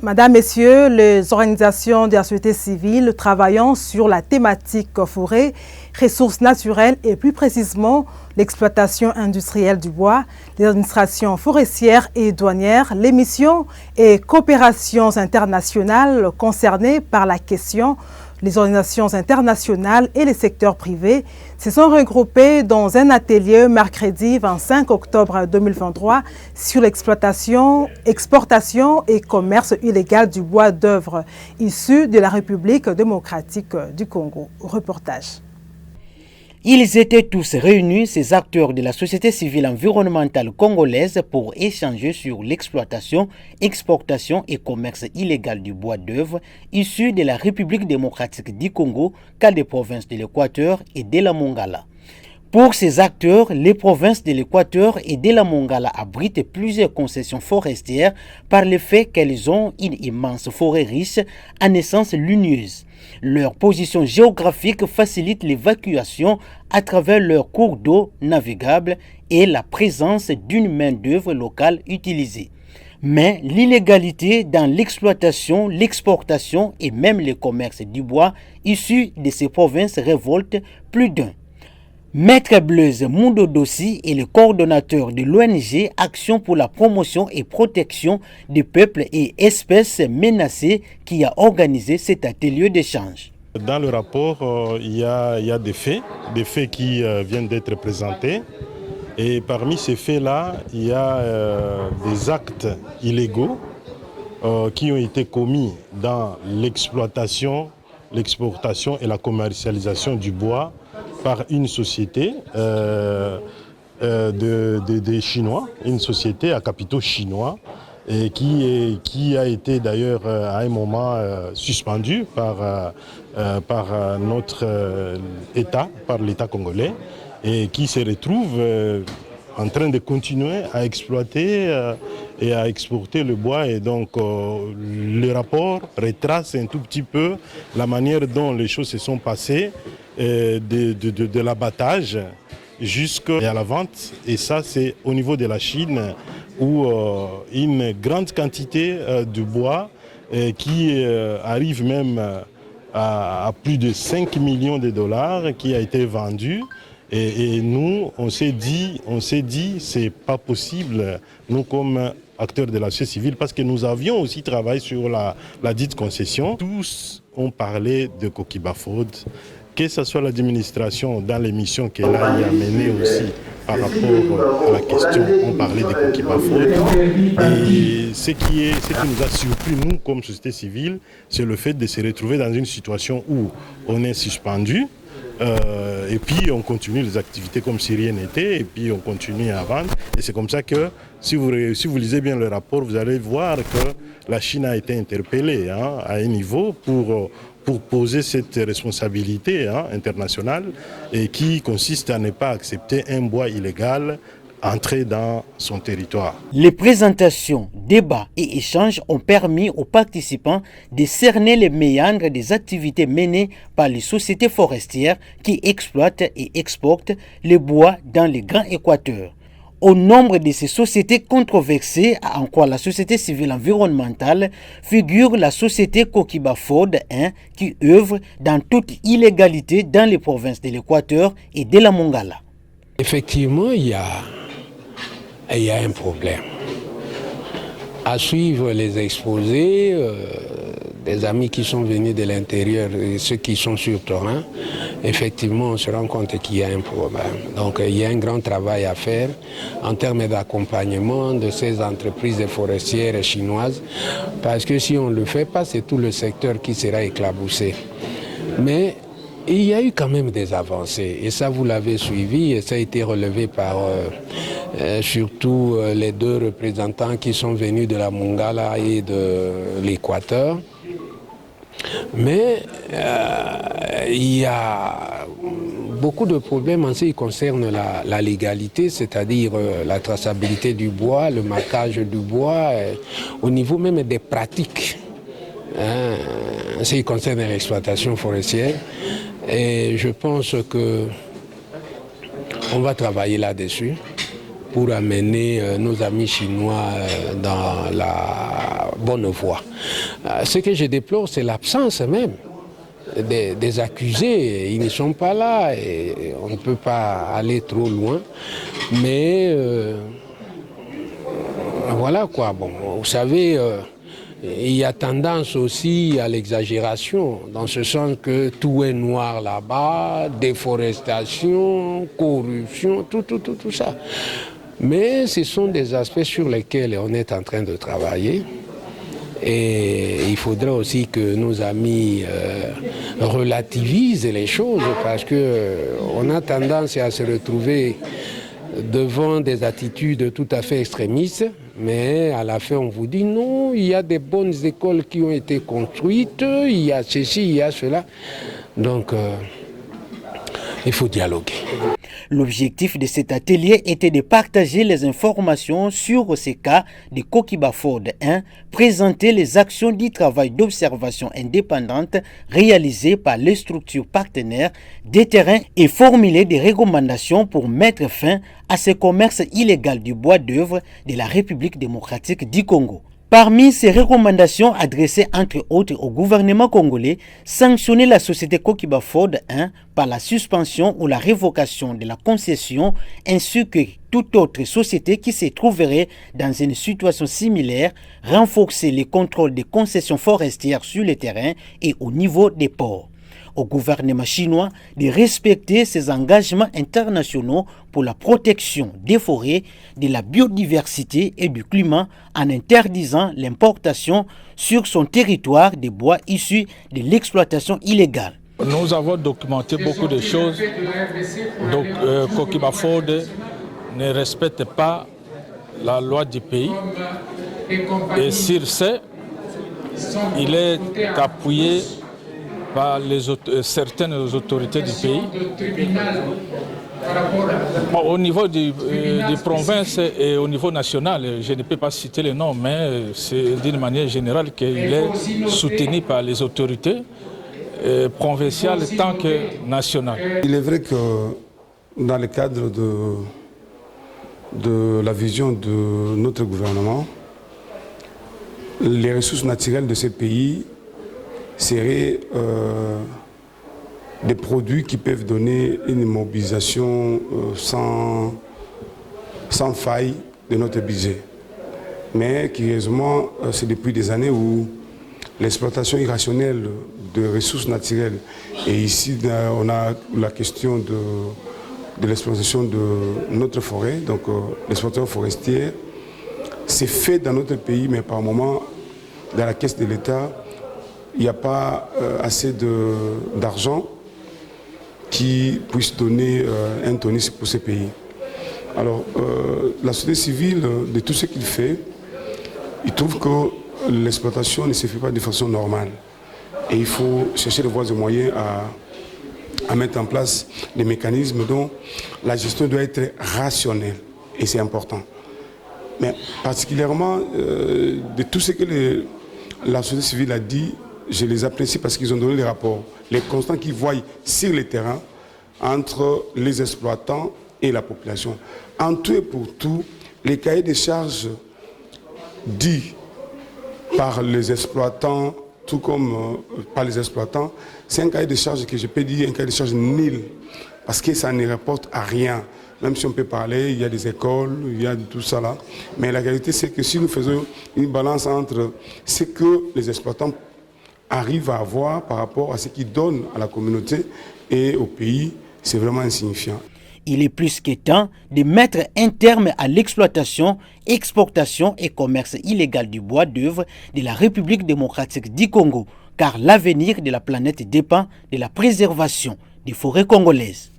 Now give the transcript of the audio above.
Madame, Messieurs, les organisations de la société civile travaillant sur la thématique forêt, ressources naturelles et plus précisément l'exploitation industrielle du bois, les administrations forestières et douanières, les missions et coopérations internationales concernées par la question, les organisations internationales et les secteurs privés se sont regroupés dans un atelier mercredi 25 octobre 2023 sur l'exploitation, exportation et commerce illégal du bois d'œuvre issu de la République démocratique du Congo. Reportage. Ils étaient tous réunis, ces acteurs de la société civile environnementale congolaise, pour échanger sur l'exploitation, exportation et commerce illégal du bois d'œuvre issu de la République démocratique du Congo, cas des provinces de l'Équateur et de la Mongala. Pour ces acteurs, les provinces de l'Équateur et de la Mongala abritent plusieurs concessions forestières par le fait qu'elles ont une immense forêt riche en essences lumineuses. Leur position géographique facilite l'évacuation à travers leurs cours d'eau navigables et la présence d'une main-d'œuvre locale utilisée. Mais l'illégalité dans l'exploitation, l'exportation et même le commerce du bois issu de ces provinces révolte plus d'un. Maître Blaise Moundodossi est le coordonnateur de l'ONG Action pour la promotion et protection des peuples et espèces menacées qui a organisé cet atelier d'échange. Dans le rapport, il y a des faits qui viennent d'être présentés. Et parmi ces faits-là, il y a des actes illégaux qui ont été commis dans l'exploitation, l'exportation et la commercialisation du bois par une société des Chinois, une société à capitaux chinois, et qui a été d'ailleurs à un moment suspendue par notre État, par l'État congolais, et qui se retrouve en train de continuer à exploiter et à exporter le bois. Et donc le rapport retrace un tout petit peu la manière dont les choses se sont passées de l'abattage jusqu'à la vente. Et ça, c'est au niveau de la Chine où une grande quantité de bois qui arrive même à plus de 5 millions de dollars qui a été vendu. Et nous, on s'est dit, c'est pas possible, nous comme acteurs de la société civile, parce que nous avions aussi travaillé sur la dite concession. Tous ont parlé de Kokiba Fraud, que ce soit l'administration dans les missions qu'elle a menées aussi par rapport à la question, on parlait de Kokiba Fraud. Et ce qui nous a surpris, nous, comme société civile, c'est le fait de se retrouver dans une situation où on est suspendu. Et puis on continue les activités comme si rien n'était, et puis on continue à vendre. Et c'est comme ça que, si vous lisez bien le rapport, vous allez voir que la Chine a été interpellée à un niveau pour poser cette responsabilité internationale, et qui consiste à ne pas accepter un bois illégal entrer dans son territoire. Les présentations, débats et échanges ont permis aux participants de cerner les méandres des activités menées par les sociétés forestières qui exploitent et exportent le bois dans les Grands Équateurs. Au nombre de ces sociétés controversées, en quoi la société civile environnementale figure la société Kokiba Fraud 1 qui œuvre dans toute illégalité dans les provinces de l'Équateur et de la Mongala. Effectivement, il y a un problème. À suivre les exposés, des amis qui sont venus de l'intérieur et ceux qui sont sur le terrain, effectivement, on se rend compte qu'il y a un problème. Donc, il y a un grand travail à faire en termes d'accompagnement de ces entreprises forestières chinoises, parce que si on ne le fait pas, c'est tout le secteur qui sera éclaboussé. Mais il y a eu quand même des avancées, et ça vous l'avez suivi, et ça a été relevé par surtout les deux représentants qui sont venus de la Mongala et de l'Équateur. Mais il y a beaucoup de problèmes en ce qui concerne la légalité, c'est-à-dire la traçabilité du bois, le marquage du bois, au niveau même des pratiques en ce qui concerne l'exploitation forestière. Et je pense qu'on va travailler là-dessus pour amener nos amis chinois dans la bonne voie. Ce que je déplore, c'est l'absence même des accusés. Ils ne sont pas là et on ne peut pas aller trop loin. Mais voilà quoi. Bon, vous savez, il y a tendance aussi à l'exagération, dans ce sens que tout est noir là-bas, déforestation, corruption, tout ça. Mais ce sont des aspects sur lesquels on est en train de travailler. Et il faudrait aussi que nos amis relativisent les choses parce qu'on a tendance à se retrouver devant des attitudes tout à fait extrémistes, mais à la fin on vous dit non, il y a des bonnes écoles qui ont été construites, il y a ceci, il y a cela. Donc il faut dialoguer. L'objectif de cet atelier était de partager les informations sur ces cas de Kokiba Ford 1, présenter les actions du travail d'observation indépendante réalisées par les structures partenaires des terrains et formuler des recommandations pour mettre fin à ce commerce illégal du bois d'œuvre de la République démocratique du Congo. Parmi ces recommandations adressées entre autres au gouvernement congolais, sanctionner la société Kokiba Ford 1 par la suspension ou la révocation de la concession ainsi que toute autre société qui se trouverait dans une situation similaire, renforcer les contrôles des concessions forestières sur le terrain et au niveau des ports. Au gouvernement chinois de respecter ses engagements internationaux pour la protection des forêts, de la biodiversité et du climat en interdisant l'importation sur son territoire de bois issus de l'exploitation illégale. Nous avons documenté beaucoup de choses. Donc, Kokiba Ford ne respecte pas la loi du pays. Et sur ce, il est appuyé par certaines autorités du pays. Bon, au niveau des provinces et au niveau national, je ne peux pas citer les noms, mais c'est d'une manière générale qu'il est soutenu par les autorités provinciales tant que nationales. Il est vrai que dans le cadre de la vision de notre gouvernement, les ressources naturelles de ce pays seraient des produits qui peuvent donner une mobilisation sans faille de notre budget. Mais curieusement, c'est depuis des années où l'exploitation irrationnelle de ressources naturelles, et ici on a la question de l'exploitation de notre forêt, donc l'exploitation forestière, c'est fait dans notre pays, mais par moment, dans la caisse de l'État, il n'y a pas assez d'argent qui puisse donner un tonus pour ces pays. Alors, la société civile, de tout ce qu'il fait, il trouve que l'exploitation ne se fait pas de façon normale. Et il faut chercher des voies et moyens à mettre en place des mécanismes dont la gestion doit être rationnelle. Et c'est important. Mais particulièrement, de tout ce que la société civile a dit, je les apprécie parce qu'ils ont donné les rapports, les constants qu'ils voient sur le terrain entre les exploitants et la population. En tout et pour tout, les cahiers de charges dits par les exploitants, tout comme par les exploitants, c'est un cahier de charges que je peux dire un cahier de charges nul, parce que ça ne rapporte à rien. Même si on peut parler, il y a des écoles, il y a tout ça là. Mais la réalité, c'est que si nous faisons une balance entre ce que les exploitants arrivent à avoir par rapport à ce qu'ils donnent à la communauté et au pays, c'est vraiment insignifiant. Il est plus que temps de mettre un terme à l'exploitation, exportation et commerce illégal du bois d'œuvre de la République démocratique du Congo, car l'avenir de la planète dépend de la préservation des forêts congolaises.